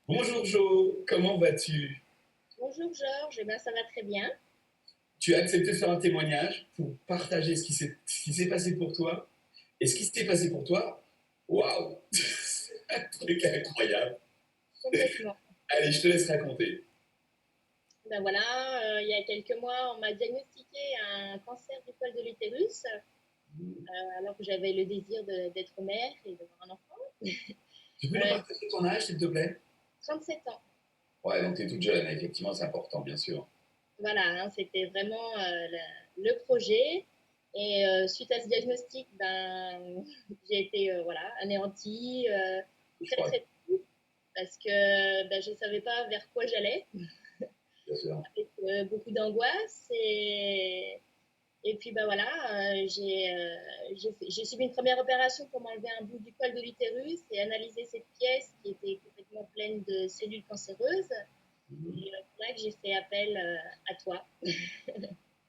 Bonjour Jo, comment vas-tu? Bonjour Georges, eh ben, ça va très bien. Tu as accepté de faire un témoignage pour partager ce qui s'est passé pour toi. Et ce qui s'est passé pour toi, waouh, c'est un truc incroyable. Complètement. Allez, je te laisse raconter. Ben voilà, il y a quelques mois, on m'a diagnostiqué un cancer du col de l'utérus, alors que j'avais le désir d'être mère et d'avoir un enfant. Tu peux nous Euh, partager ton âge, s'il te plaît? 37 ans. Ouais, donc tu es toute jeune, effectivement, c'est important, bien sûr. Voilà, hein, c'était vraiment le projet. Et suite à ce diagnostic, ben, j'ai été voilà, anéantie Je très crois, très tôt parce que ben, je ne savais pas vers quoi j'allais, bien sûr. avec beaucoup d'angoisse. Et puis bah voilà, j'ai subi une première opération pour m'enlever un bout du col de l'utérus et analyser cette pièce qui était complètement pleine de cellules cancéreuses. Mhm. Et c'est là que j'ai fait appel à toi.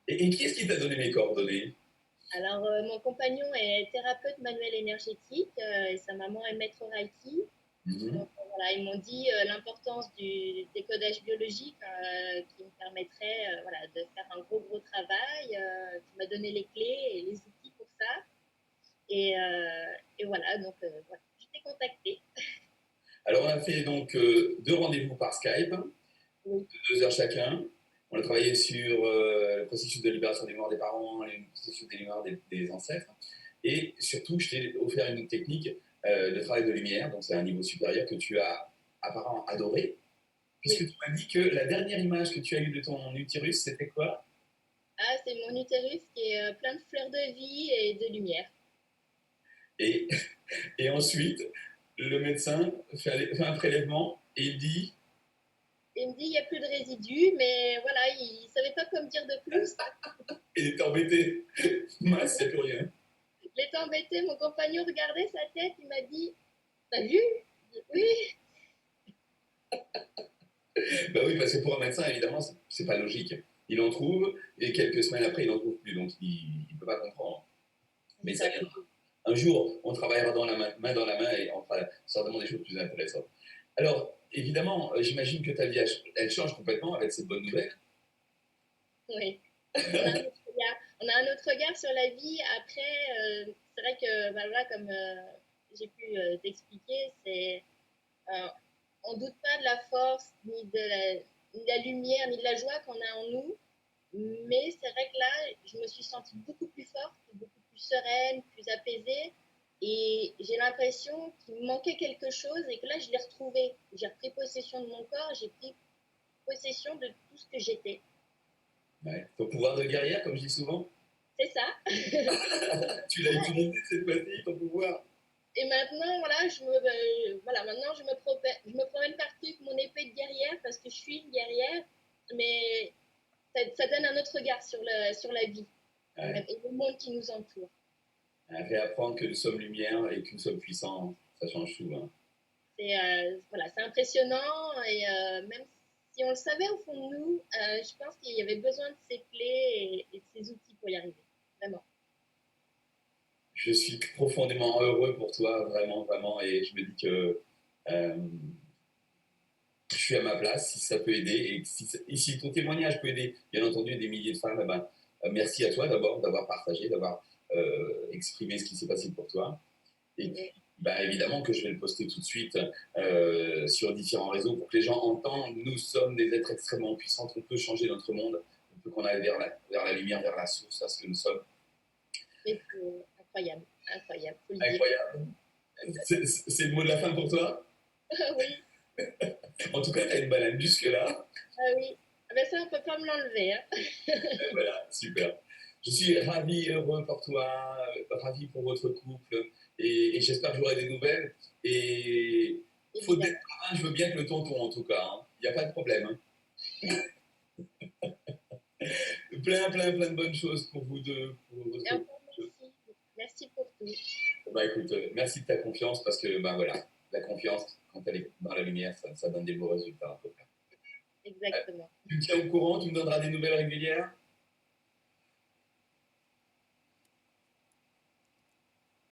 Et qui est-ce qui t'a donné mes coordonnées? Alors, mon compagnon est thérapeute manuel énergétique et sa maman est maître Reiki. Mhm. Donc, voilà, ils m'ont dit l'importance du décodage biologique qui me permettrait voilà, de faire un gros travail, qui m'a donné les clés et les outils pour ça. Et voilà, donc voilà, je t'ai contacté. Alors, on a fait donc deux rendez-vous par Skype, Oui, 2 heures chacun. On a travaillé sur le processus de libération des mémoires des parents, le processus des mémoires des ancêtres. Et surtout, je t'ai offert une technique de travail de lumière, donc c'est un niveau supérieur que tu as apparemment adoré, puisque oui. tu m'as dit que la dernière image que tu as eue de ton utérus, c'était quoi? Ah, c'est mon utérus qui est plein de fleurs de vie et de lumière. et, et ensuite, le médecin fait un prélèvement et il dit, Il me dit il n'y a plus de résidus, mais voilà, il ne savait pas quoi me dire de plus. il est embêté, mince, il n'y a plus rien. Il était embêté, mon compagnon regardait sa tête, il m'a dit t'as vu? J'ai dit, oui, Ben oui, parce que pour un médecin, évidemment, c'est pas logique. Il en trouve, et quelques semaines après, il n'en trouve plus, donc il ne peut pas comprendre. Mais ça ça viendra. fait Un jour, on travaillera main dans la main, et on fera certainement des choses plus intéressantes. Alors, évidemment, j'imagine que ta vie, elle change complètement avec cette bonne nouvelle. oui. On a un autre regard, on a un autre regard sur la vie. Après, c'est vrai que bah, voilà, comme j'ai pu t'expliquer, c'est euh, on ne doute pas de la force, ni de la lumière, ni de la joie qu'on a en nous. Mais c'est vrai que là, je me suis sentie beaucoup plus forte, beaucoup plus sereine, plus apaisée. Et j'ai l'impression qu'il me manquait quelque chose et que là, je l'ai retrouvé. J'ai repris possession de mon corps, j'ai pris possession de tout ce que j'étais. Ouais. Ton pouvoir de guerrière, comme je dis souvent, C'est ça. tu l'as utilisé cette fois-ci, ton pouvoir. Et maintenant, voilà, voilà, maintenant je me promène partout avec mon épée de guerrière parce que je suis une guerrière, mais ça donne un autre regard sur la vie Ouais. et le monde qui nous entoure. Réapprendre que nous sommes lumière et que nous sommes puissants, ça change tout. Hein. Voilà, c'est impressionnant et même si on le savait au fond de nous, je pense qu'il y avait besoin de ces clés et de ces outils pour y arriver. Vraiment. Je suis profondément heureux pour toi, vraiment, vraiment, et je me dis que euh, je suis à ma place, si ça peut aider, et si ton témoignage peut aider, bien entendu, des milliers de femmes, eh ben, merci à toi d'abord d'avoir partagé, d'avoir exprimé ce qui s'est passé pour toi. Et puis, ben, évidemment que je vais le poster tout de suite sur différents réseaux pour que les gens entendent, nous sommes des êtres extrêmement puissants, on peut changer notre monde, on peut qu'on aille vers la lumière, vers la source, à ce que nous sommes. C'est incroyable, incroyable, faut le dire. Incroyable. C'est le mot de la fin pour toi. Oui, En tout cas, tu as une banane jusque-là. ah oui. Ah ben ça, on peut pas me l'enlever, hein. Voilà, super. Je suis ravi, heureux pour toi, ravi pour votre couple, et j'espère que j'aurai des nouvelles. Et faute d'être Évidemment. parrain, je veux bien que le tonton, en tout cas. Hein. Il n'y a pas de problème. Hein. Plein de bonnes choses pour vous deux, pour Et votre encore couple. merci. Merci pour tout. Bah écoute, merci de ta confiance parce que ben voilà, la confiance, quand elle est dans la lumière, ça donne des beaux résultats en tout cas. Exactement. Tu me tiens au courant, tu me donneras des nouvelles régulières.